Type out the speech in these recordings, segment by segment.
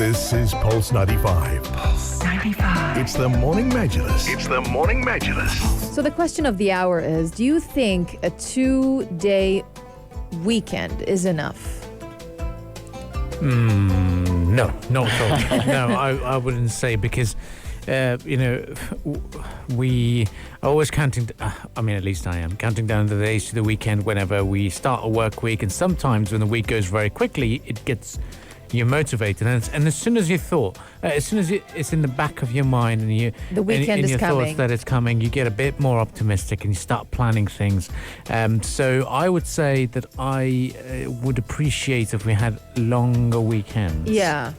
This is Pulse 95. Pulse 95. It's the Morning Majlis. So the question of the hour is, do you think a 2-day weekend is enough? No, not at all. No, I wouldn't say, because we are always counting, at least I am, counting down the days to the weekend whenever we start a work week. And sometimes when the week goes very quickly, it gets you motivated. And as soon as it's in the back of your mind and the weekend is your coming, thoughts that it's coming, you get a bit more optimistic and you start planning things. So I would say that I would appreciate if we had longer weekends. Yeah.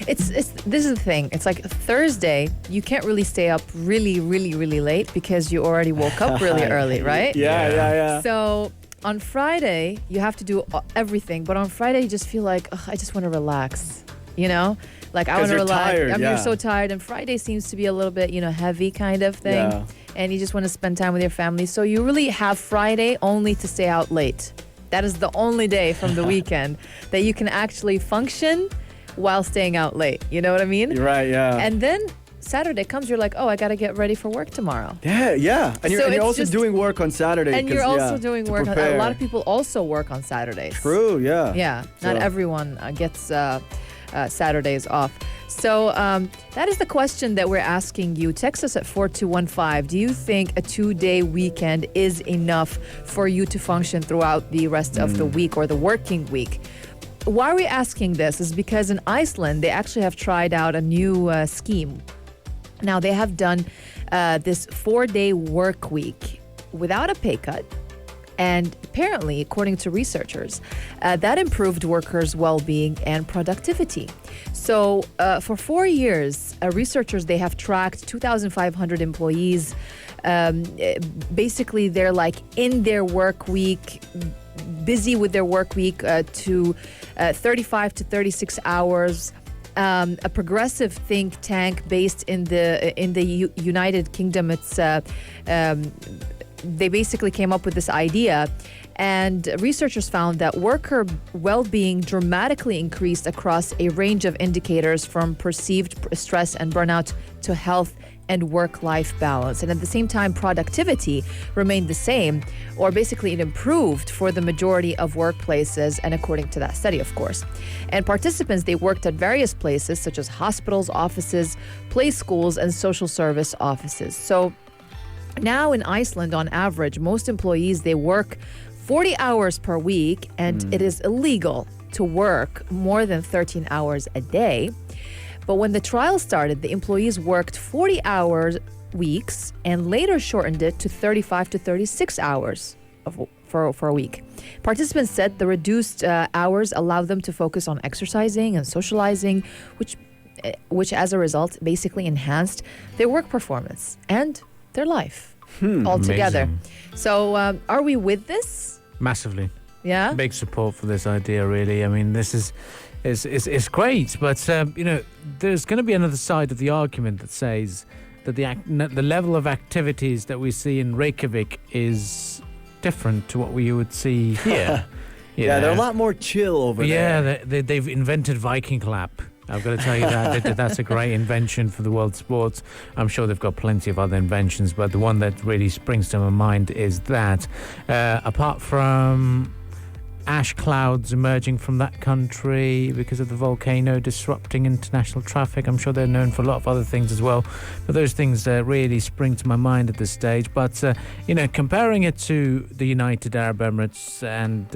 This is the thing. It's like Thursday, you can't really stay up really, really, really late because you already woke up really early, right? Yeah. So on Friday, you have to do everything. But on Friday, you just feel like, I just want to relax, you know? Like, I want to relax. Tired, You're so tired. And Friday seems to be a little bit, heavy kind of thing. Yeah. And you just want to spend time with your family. So you really have Friday only to stay out late. That is the only day from the weekend that you can actually function while staying out late. You know what I mean? You're right, yeah. And then Saturday comes, you're like, I got to get ready for work tomorrow. Yeah. And you're also doing work on Saturday. And you're also doing work. A lot of people also work on Saturdays. True, yeah. Yeah, not everyone gets Saturdays off. So that is the question that we're asking you. Text us at 4215. Do you think a 2-day weekend is enough for you to function throughout the rest of the week or the working week? Why are we asking this is because in Iceland, they actually have tried out a new scheme. Now, they have done this 4-day work week without a pay cut. And apparently, according to researchers, that improved workers' well-being and productivity. So for 4 years, researchers, they have tracked 2,500 employees. Basically, they're like in their work week, busy with their work week to 35 to 36 hours. A progressive think tank based in the United Kingdom. They basically came up with this idea, and researchers found that worker well-being dramatically increased across a range of indicators, from perceived stress and burnout to health and work-life balance. And at the same time, productivity remained the same, or basically it improved for the majority of workplaces, and according to that study, of course. And participants, they worked at various places such as hospitals, offices, play schools, and social service offices. So now in Iceland, on average, most employees, they work 40 hours per week, and it is illegal to work more than 13 hours a day. But when the trial started, the employees worked 40 hours weeks and later shortened it to 35 to 36 hours for a week. Participants said the reduced hours allowed them to focus on exercising and socializing, which as a result basically enhanced their work performance and their life altogether. Amazing. So are we with this? Massively. Yeah? Big support for this idea, really. I mean, this is great, but there's going to be another side of the argument that says that the level of activities that we see in Reykjavik is different to what we would see here. They're a lot more chill over there. Yeah, they've invented Viking clap. I've got to tell you that. That's a great invention for the world sports. I'm sure they've got plenty of other inventions, but the one that really springs to my mind is that. Apart from ash clouds emerging from that country because of the volcano disrupting international traffic, I'm sure they're known for a lot of other things as well. But those things really spring to my mind at this stage. But, comparing it to the United Arab Emirates and,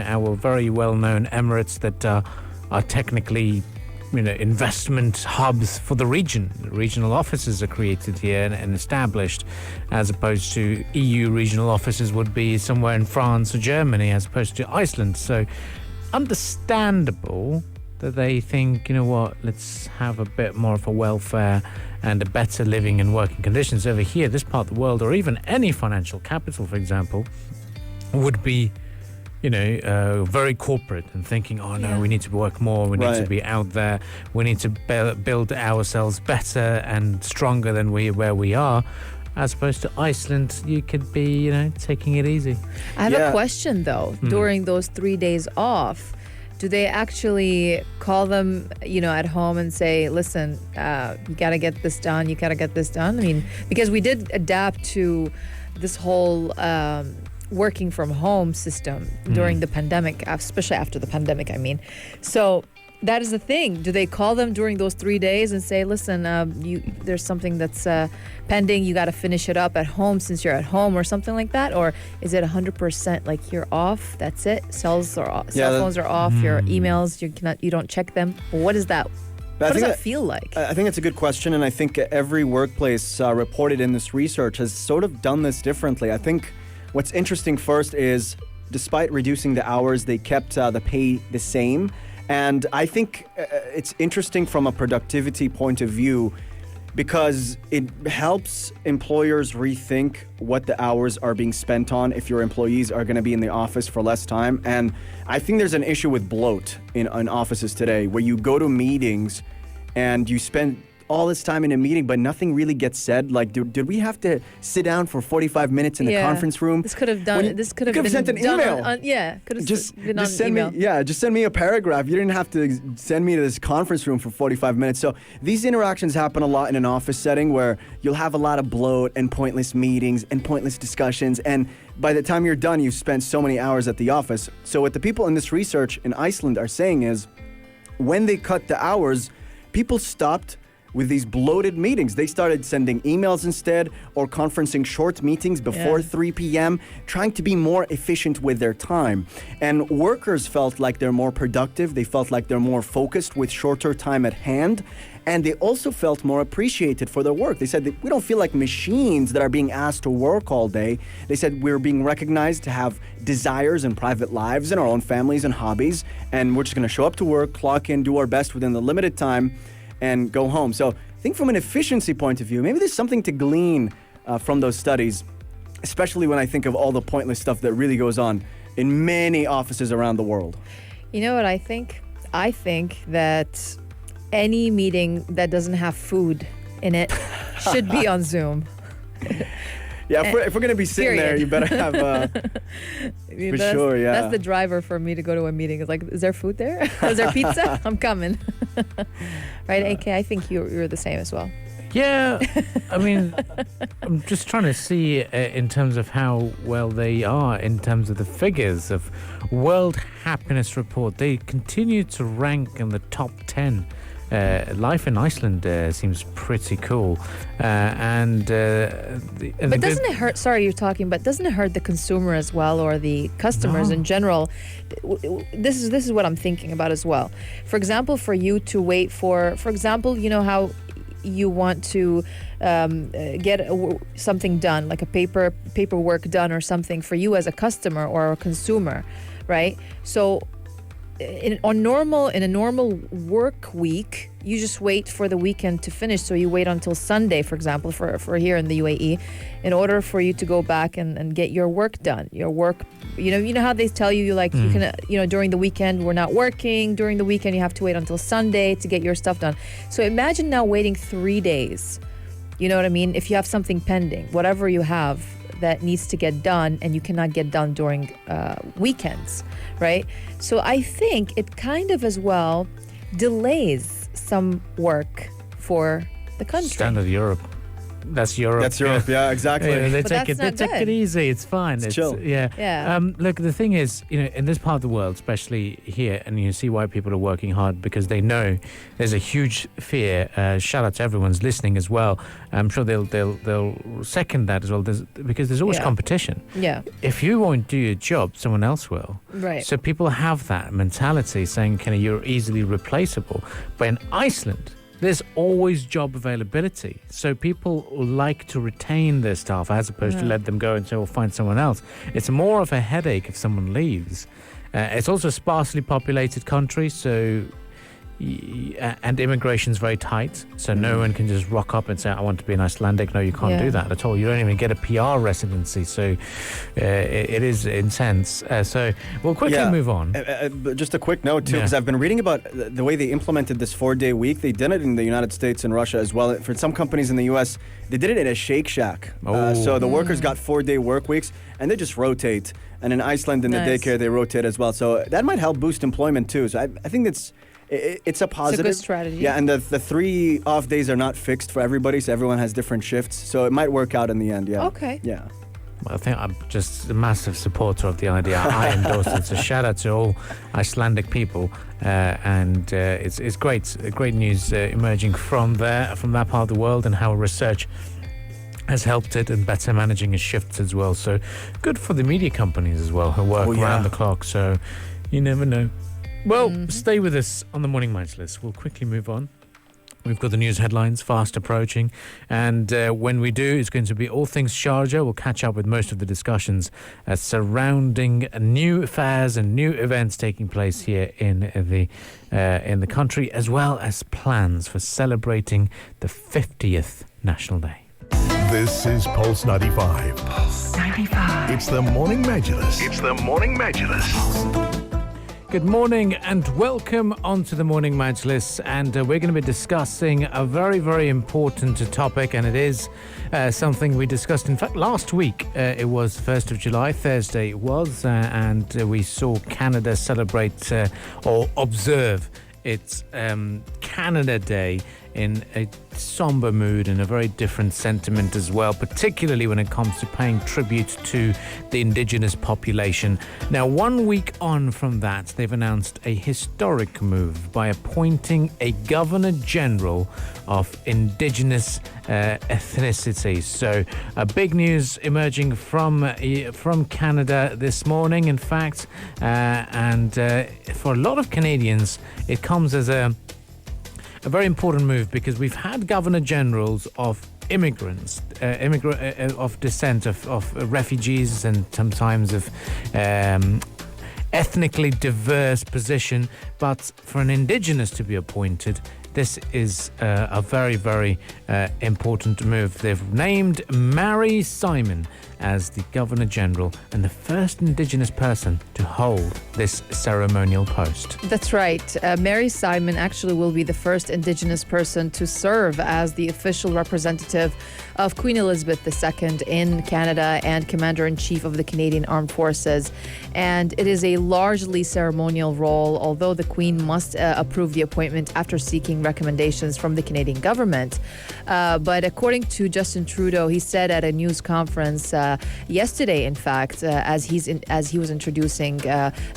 our very well-known Emirates that are technically investment hubs for the region. Regional offices are created here and established, as opposed to EU regional offices would be somewhere in France or Germany, as opposed to Iceland. So understandable that they think, let's have a bit more of a welfare and a better living and working conditions over here. This part of the world, or even any financial capital, for example, would be very corporate and thinking, we need to work more, we need to be out there, we need to build ourselves better and stronger than where we are. As opposed to Iceland, you could be, taking it easy. I have a question, though. During those 3 days off, do they actually call them, at home and say, listen, you got to get this done. You got to get this done. I mean, because we did adapt to this whole working from home system during the pandemic, especially after the pandemic, I mean. So that is the thing. Do they call them during those 3 days and say, listen, there's something that's pending. You got to finish it up at home since you're at home or something like that? Or is it 100% like you're off? That's it? Cell phones are off. Your emails, you don't check them. What is that? What does that feel like? I think it's a good question, and I think every workplace reported in this research has sort of done this differently. I think what's interesting first is, despite reducing the hours, they kept the pay the same. And I think it's interesting from a productivity point of view because it helps employers rethink what the hours are being spent on if your employees are going to be in the office for less time. And I think there's an issue with bloat in offices today where you go to meetings and you spend all this time in a meeting, but nothing really gets said. Like, did we have to sit down for 45 minutes in the conference room? This could have done. This could have been sent an email. Could have been on send email. Just send me a paragraph. You didn't have to send me to this conference room for 45 minutes. So these interactions happen a lot in an office setting where you'll have a lot of bloat and pointless meetings and pointless discussions. And by the time you're done, you've spent so many hours at the office. So what the people in this research in Iceland are saying is, when they cut the hours, people stopped with these bloated meetings. They started sending emails instead or conferencing short meetings before 3 p.m., trying to be more efficient with their time. And workers felt like they're more productive. They felt like they're more focused with shorter time at hand. And they also felt more appreciated for their work. They said that we don't feel like machines that are being asked to work all day. They said we're being recognized to have desires and private lives and our own families and hobbies. And we're just going to show up to work, clock in, do our best within the limited time, and go home. So I think from an efficiency point of view, maybe there's something to glean from those studies, especially when I think of all the pointless stuff that really goes on in many offices around the world. You know what I think? I think that any meeting that doesn't have food in it should be on Zoom. Yeah, if we're going to be sitting there, you better have, sure, yeah. That's the driver for me to go to a meeting. It's like, is there food there? Is there pizza? I'm coming. Right, AK? I think you're the same as well. Yeah, I mean, I'm just trying to see in terms of how well they are in terms of the figures of World Happiness Report. They continue to rank in the top 10. Life in Iceland seems pretty cool. But doesn't it hurt? Sorry, you're talking, but doesn't it hurt the consumer as well, or the customers in general? This is what I'm thinking about as well. For example, for you to wait for example, you know how you want to get something done, like a paperwork done or something for you as a customer or a consumer, right? So in a normal work week, you just wait for the weekend to finish. So you wait until Sunday, for example, for here in the UAE, in order for you to go back and get your work done. Your work, you know how they tell you like you can, during the weekend we're not working. During the weekend you have to wait until Sunday to get your stuff done. So imagine now waiting 3 days. You know what I mean? If you have something pending, whatever you have that needs to get done and you cannot get done during weekends, right? So I think it kind of as well delays some work for the country. Standard Europe. That's Europe. Yeah, exactly. Yeah, they take it easy. It's fine. It's chill. Yeah. Look, the thing is, in this part of the world, especially here, and you see why people are working hard because they know there's a huge fear. Shout out to everyone's listening as well. I'm sure they'll second that as well. Because there's always competition. Yeah. If you won't do your job, someone else will. Right. So people have that mentality, saying, you're easily replaceable. But in Iceland, there's always job availability. So people like to retain their staff as opposed to let them go and say, we'll find someone else. It's more of a headache if someone leaves. It's also a sparsely populated country, so and immigration's very tight, so no one can just rock up and say, I want to be an Icelandic. No, you can't do that at all. You don't even get a PR residency, so it is intense. So we'll quickly move on. Just a quick note, too, because I've been reading about the way they implemented this 4-day week. They did it in the United States and Russia as well. For some companies in the U.S., they did it in a Shake Shack. So the workers got 4-day work weeks, and they just rotate. And in Iceland, in the daycare, they rotate as well. So that might help boost employment, too. So I think it's a positive. It's a good strategy. Yeah, and the 3 off days are not fixed for everybody, so everyone has different shifts. So it might work out in the end, Okay. Yeah. I think I'm just a massive supporter of the idea. I endorse it. So shout out to all Icelandic people, and it's great news emerging from that part of the world, and how research has helped it, and better managing its shifts as well. So good for the media companies as well, who work around the clock. So you never know. Well, stay with us on the Morning Majlis. We'll quickly move on. We've got the news headlines fast approaching, and when we do, it's going to be all things Sharjah. We'll catch up with most of the discussions surrounding new fairs and new events taking place here in the country, as well as plans for celebrating the 50th National Day. This is Pulse 95. Pulse 95. It's the Morning Majlis. It's the Morning Majlis. Good morning and welcome onto the Morning Majlis, and we're going to be discussing a very, very important topic, and it is something we discussed, in fact, last week. It was 1st of July, Thursday it was, and we saw Canada celebrate or observe its Canada Day in a somber mood and a very different sentiment as well, particularly when it comes to paying tribute to the indigenous population. Now, 1 week on from that, they've announced a historic move by appointing a Governor General of indigenous ethnicities. So, big news emerging from Canada this morning, in fact, and for a lot of Canadians, it comes as a very important move, because we've had Governor Generals of immigrants, of descent, of refugees, and sometimes of ethnically diverse position. But for an Indigenous to be appointed, this is a very, very important move. They've named Mary Simon as the Governor General and the first Indigenous person to hold this ceremonial post. That's right. Mary Simon actually will be the first Indigenous person to serve as the official representative of Queen Elizabeth II in Canada and Commander-in-Chief of the Canadian Armed Forces. And it is a largely ceremonial role, although the Queen must approve the appointment after seeking recommendations from the Canadian government. But according to Justin Trudeau, he said at a news conference yesterday, in fact, as he was introducing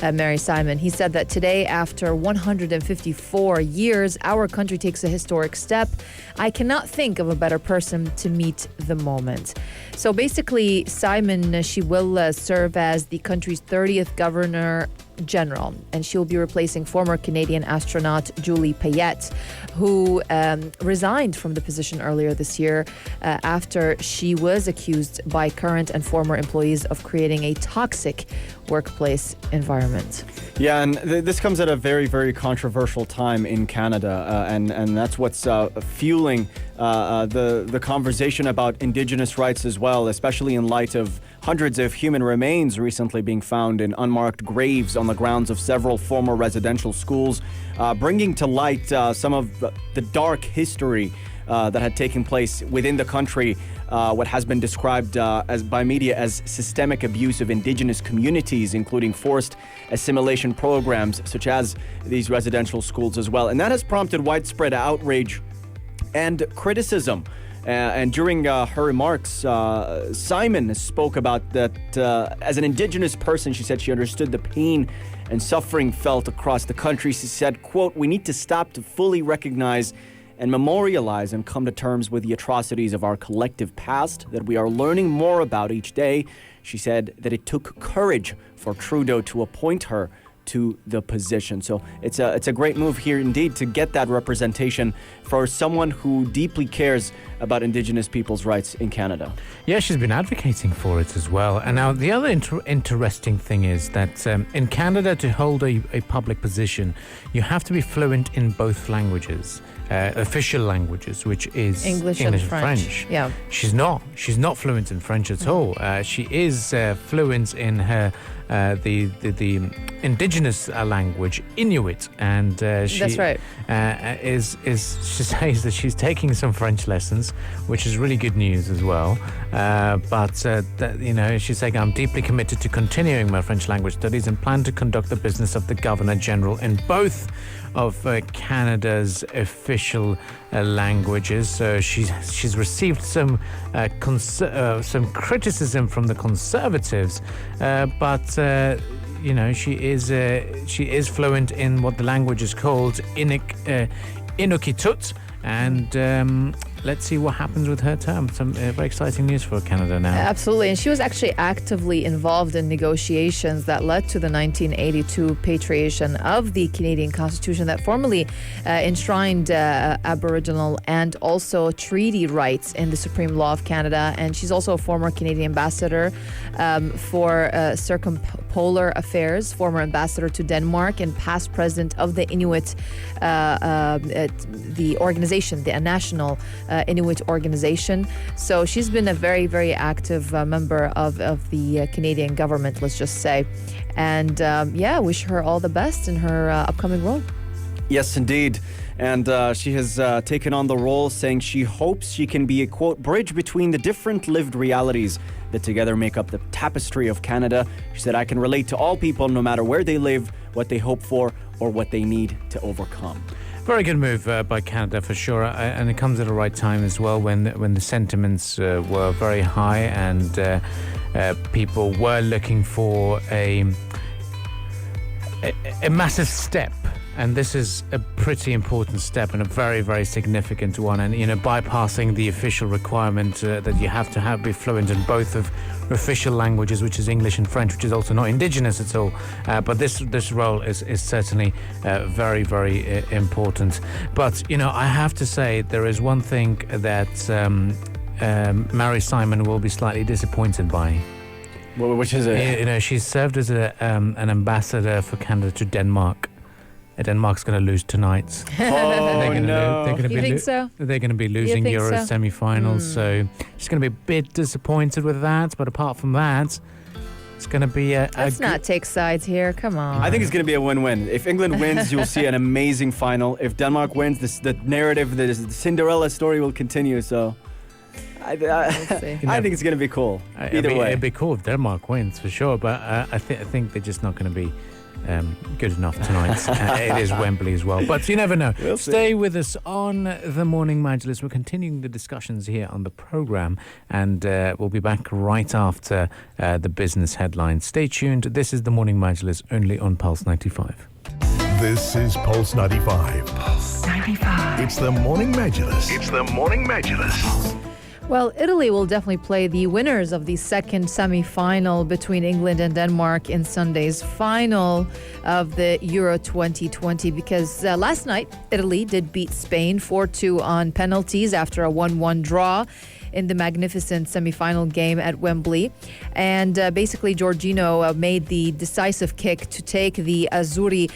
Mary Simon, he said that today, after 154 years, our country takes a historic step. I cannot think of a better person to meet the moment. So basically, Simon, she will serve as the country's 30th Governor General, and she will be replacing former Canadian astronaut Julie Payette, who resigned from the position earlier this year after she was accused by current and former employees of creating a toxic workplace environment. Yeah, and this comes at a very, very controversial time in Canada, and that's what's fueling the conversation about Indigenous rights as well, especially in light of hundreds of human remains recently being found in unmarked graves on the grounds of several former residential schools, bringing to light some of the dark history that had taken place within the country, what has been described by media as systemic abuse of Indigenous communities, including forced assimilation programs such as these residential schools as well. And that has prompted widespread outrage and criticism. And during her remarks, Simon spoke about that as an Indigenous person. She said she understood the pain and suffering felt across the country. She said, quote, "We need to stop to fully recognize and memorialize and come to terms with the atrocities of our collective past that we are learning more about each day." She said that it took courage for Trudeau to appoint her to the position. So it's a great move here indeed to get that representation for someone who deeply cares about Indigenous people's rights in Canada. Yeah, she's been advocating for it as well. And now the other interesting thing is that in Canada, to hold a public position, you have to be fluent in both languages, official languages, which is English and French. Yeah. She's not fluent in French at all. She is fluent in her the indigenous language Inuit, and she That's right. She says that she's taking some French lessons, which is really good news as well. She's saying, I'm deeply committed to continuing my French language studies and plan to conduct the business of the Governor General in both of Canada's official languages. So she's received some criticism from the Conservatives, but she is fluent in what the language is called Inuktitut, and let's see what happens with her term. Some very exciting news for Canada now. Absolutely. And she was actually actively involved in negotiations that led to the 1982 patriation of the Canadian Constitution that formally enshrined Aboriginal and also treaty rights in the Supreme Law of Canada. And she's also a former Canadian ambassador for circumpolar affairs, former ambassador to Denmark, and past president of the Inuit, the organization, the national Inuit organization. So she's been a very, very active member of the Canadian government, let's just say. And wish her all the best in her upcoming role. Yes, indeed. And she has taken on the role, saying she hopes she can be a, quote, bridge between the different lived realities that together make up the tapestry of Canada. She said, I can relate to all people no matter where they live, what they hope for, or what they need to overcome. Very good move by Canada for sure, and it comes at the right time as well when the sentiments were very high and people were looking for a massive step. And this is a pretty important step and a very, very significant one. And, bypassing the official requirement that you have to be fluent in both of official languages, which is English and French, which is also not indigenous at all. But this role is certainly very, very important. But, I have to say there is one thing that Mary Simon will be slightly disappointed by. Well, which is it? She's served as an ambassador for Canada to Denmark. Denmark's going to lose tonight. Oh, no. You think so? They're going to be losing Euro semi-finals, so she's going to be a bit disappointed with that. But apart from that, it's going to be Let's not take sides here. Come on. I think it's going to be a win-win. If England wins, you'll see an amazing final. If Denmark wins, the narrative, the Cinderella story will continue. So I think it's going to be cool. Either way. It'd be cool if Denmark wins, for sure. But I think they're just not going to be good enough tonight. It is Wembley as well, but you never know. We'll Stay with us on the Morning Majlis. We're continuing the discussions here on the programme, and we'll be back right after the business headlines. Stay tuned. This is the Morning Majlis, only on Pulse 95. This is Pulse 95. Pulse 95. It's the Morning Majlis. It's the Morning Majlis. Well, Italy will definitely play the winners of the second semi-final between England and Denmark in Sunday's final of the Euro 2020, because last night Italy did beat Spain 4-2 on penalties after a 1-1 draw in the magnificent semi-final game at Wembley. And basically Giorgino made the decisive kick to take the Azzurri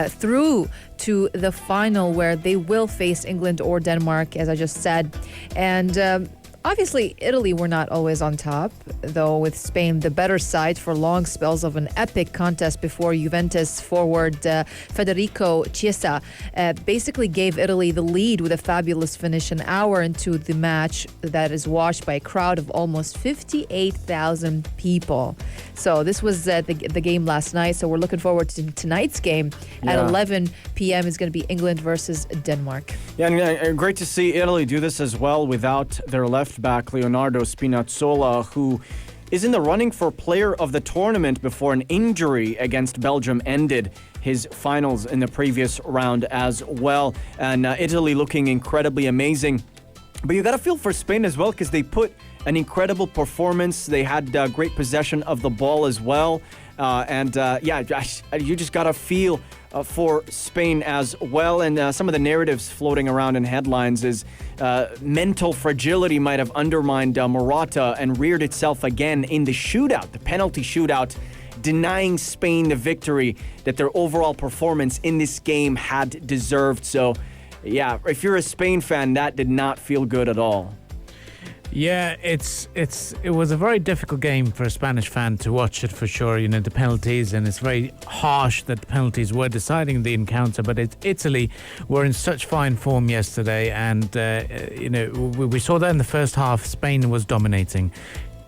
through to the final, where they will face England or Denmark, as I just said. And obviously, Italy were not always on top, though, with Spain the better side for long spells of an epic contest before Juventus forward Federico Chiesa basically gave Italy the lead with a fabulous finish an hour into the match that is watched by a crowd of almost 58,000 people. So this was the game last night, so we're looking forward to tonight's game at 11 p.m. is going to be England versus Denmark. Yeah, and great to see Italy do this as well without their left back Leonardo Spinazzola, who is in the running for player of the tournament before an injury against Belgium ended his finals in the previous round as well. And Italy looking incredibly amazing. But you got to feel for Spain as well, because they put an incredible performance. They had great possession of the ball as well. You just got to feel for Spain as well. And some of the narratives floating around in headlines is mental fragility might have undermined Morata and reared itself again in the shootout, the penalty shootout, denying Spain the victory that their overall performance in this game had deserved. So, yeah, if you're a Spain fan, that did not feel good at all. Yeah, it was a very difficult game for a Spanish fan to watch it for sure. You know, the penalties, and it's very harsh that the penalties were deciding the encounter. But Italy were in such fine form yesterday, and we saw that in the first half. Spain was dominating.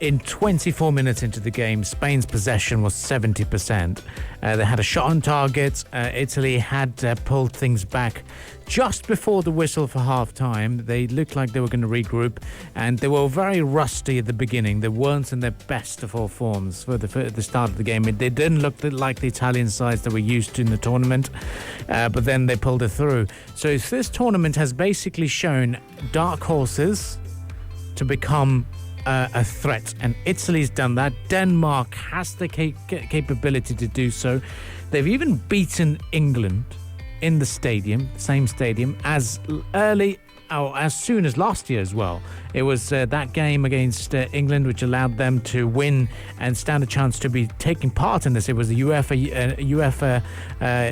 In 24 minutes into the game, Spain's possession was 70%. They had a shot on target. Italy had pulled things back just before the whistle for half-time. They looked like they were going to regroup, and they were very rusty at the beginning. They weren't in their best of all forms for the start of the game. They didn't look like the Italian sides that we're used to in the tournament, but then they pulled it through. So this tournament has basically shown dark horses to become a threat, and Italy's done that. Denmark has the capability to do so. They've even beaten England in the same stadium, as soon as last year as well. It was that game against England which allowed them to win and stand a chance to be taking part in this. It was the UEFA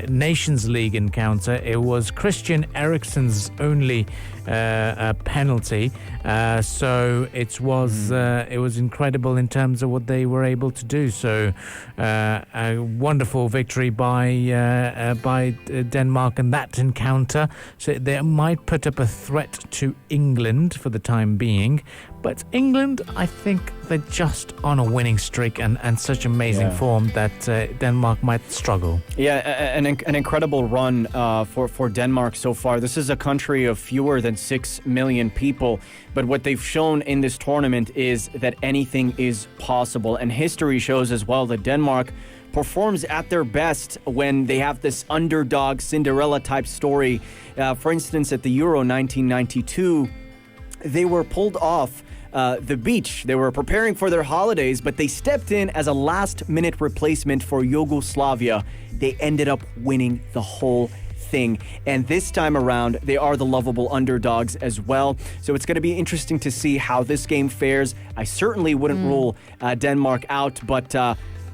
Nations League encounter. It was Christian Eriksen's only penalty. So it was incredible in terms of what they were able to do. So a wonderful victory by Denmark in that encounter. So they might put up a threat to England for the time being. But England, I think they're just on a winning streak and such amazing form that Denmark might struggle. Yeah, an incredible run for Denmark so far. This is a country of fewer than 6 million people, but what they've shown in this tournament is that anything is possible. And history shows as well that Denmark performs at their best when they have this underdog Cinderella type story. For instance, at the Euro 1992, they were pulled off the beach. They were preparing for their holidays, but they stepped in as a last-minute replacement for Yugoslavia. They ended up winning the whole thing. And this time around, they are the lovable underdogs as well. So it's going to be interesting to see how this game fares. I certainly wouldn't rule Denmark out, but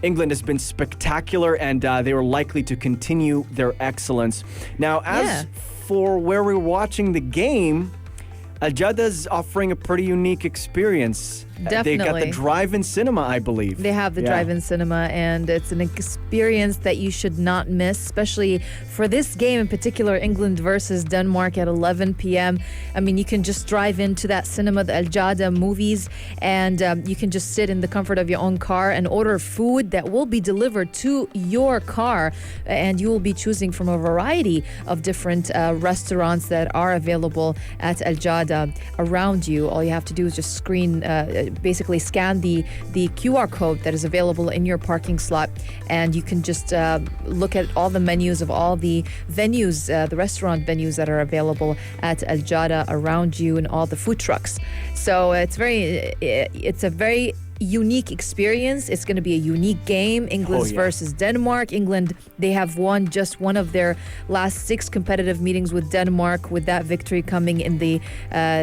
England has been spectacular, and they are likely to continue their excellence. Now, as for where we're watching the game, Jeddah offering a pretty unique experience. Definitely. They got the drive-in cinema, I believe. They have the drive-in cinema, and it's an experience that you should not miss, especially for this game in particular, England versus Denmark at 11 p.m. I mean, you can just drive into that cinema, the Al Jada movies, and you can just sit in the comfort of your own car and order food that will be delivered to your car, and you will be choosing from a variety of different restaurants that are available at Al Jada around you. All you have to do is just basically scan the QR code that is available in your parking slot, and you can just look at all the menus of all the venues, the restaurant venues that are available at Al Jada around you, and all the food trucks. So it's a very unique experience. It's going to be a unique game. England versus Denmark. England, they have won just one of their last 6 competitive meetings with Denmark, with that victory coming in the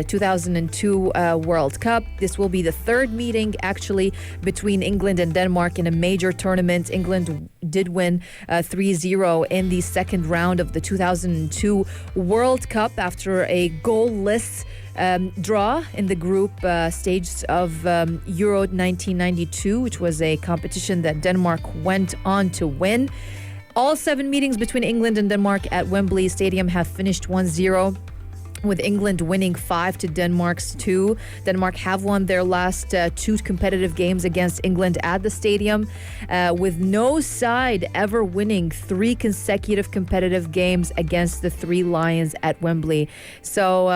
2002 World Cup. This will be the 3rd meeting actually between England and Denmark in a major tournament. England did win 3-0 in the 2nd round of the 2002 World Cup after a goalless draw in the group stage of Euro 1992, which was a competition that Denmark went on to win. All 7 meetings between England and Denmark at Wembley Stadium have finished 1-0. with England winning 5 to Denmark's 2. Denmark have won their last 2 competitive games against England at the stadium, with no side ever winning 3 consecutive competitive games against the 3 Lions at Wembley. So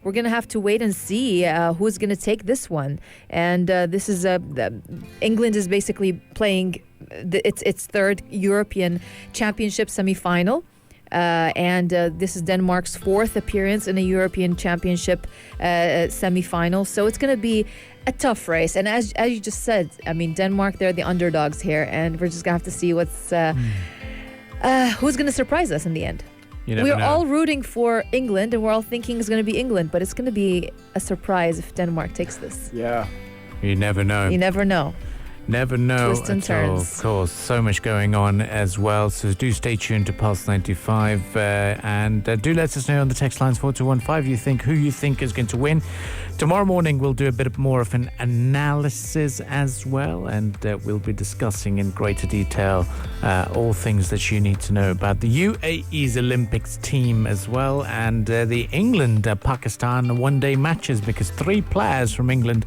we're going to have to wait and see who's going to take this one. And this is England is basically playing its 3rd European Championship semi-final. And this is Denmark's 4th appearance in a European Championship semi-final. So it's going to be a tough race. And as you just said, I mean, Denmark, they're the underdogs here. And we're just going to have to see Who's going to surprise us in the end? You never We're know. all rooting for England, and we're all thinking it's going to be England, but it's going to be a surprise if Denmark takes this. Yeah. You never know. You never know. Never know Twists and at all, turns. of course. So much going on as well. So do stay tuned to Pulse 95 and do let us know on the text lines 4215 who you think is going to win. Tomorrow morning we'll do a bit more of an analysis as well, and we'll be discussing in greater detail all things that you need to know about the UAE's Olympics team as well, and the England-Pakistan one-day matches, because 3 players from England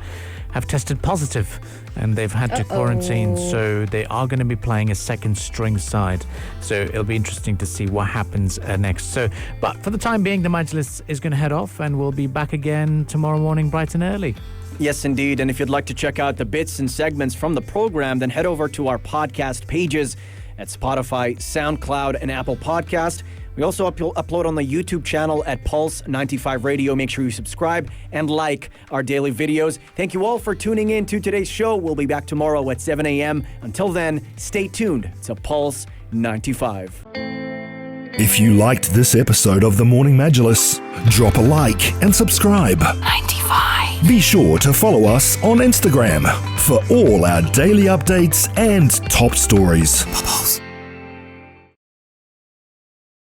have tested positive and they've had to quarantine, so they are going to be playing a second string side. So it'll be interesting to see what happens next. But for the time being, the Majlis is going to head off, and we'll be back again tomorrow morning bright and early. Yes, indeed. And if you'd like to check out the bits and segments from the program, then head over to our podcast pages at Spotify, SoundCloud, and Apple Podcast. We also upload on the YouTube channel at Pulse 95 Radio. Make sure you subscribe and like our daily videos. Thank you all for tuning in to today's show. We'll be back tomorrow at 7 a.m. Until then, stay tuned to Pulse 95. If you liked this episode of The Morning Majlis, drop a like and subscribe. 95. Be sure to follow us on Instagram for all our daily updates and top stories. Pulse.